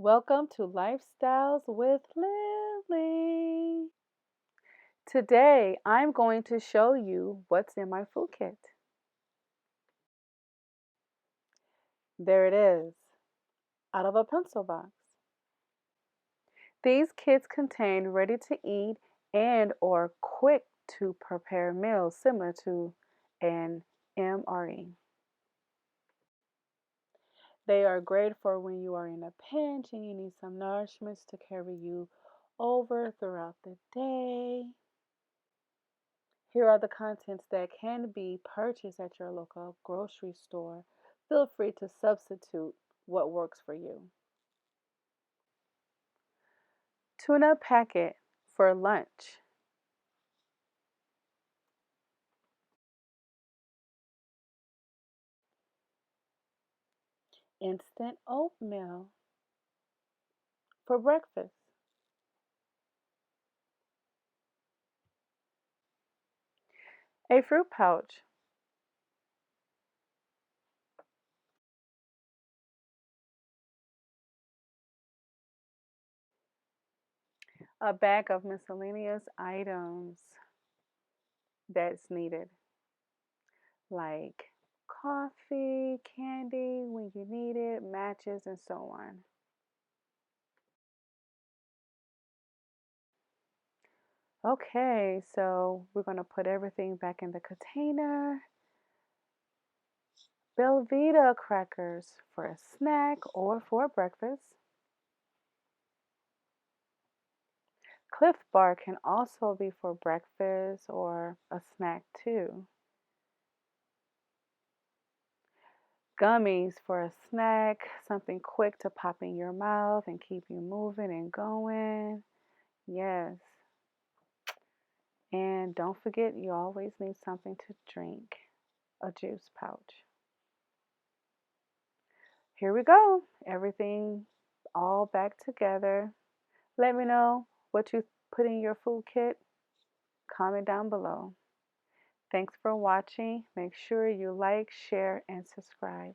Welcome to Lifestyles with Lily. Today I'm going to show you what's in my food kit. There it is, out of a pencil box. These kits contain ready to eat and or quick to prepare meals similar to an MRE. They are great for when you are in a pinch and you need some nourishments to carry you over throughout the day. Here are the contents that can be purchased at your local grocery store. Feel free to substitute what works for you. Tuna packet for lunch. Instant oatmeal for breakfast. A fruit pouch. A bag of miscellaneous items that's needed, like coffee, candy when you need it, matches, and so on. Okay, so we're going to put everything back in the container. Belvita crackers for a snack or for breakfast. Cliff Bar can also be for breakfast or a snack too. Gummies for a snack, something quick to pop in your mouth and keep you moving and going. Yes. And don't forget, you always need something to drink, a juice pouch. Here we go. Everything all back together. Let me know what you put in your food kit. Comment down below. Thanks for watching. Make sure you like, share, and subscribe.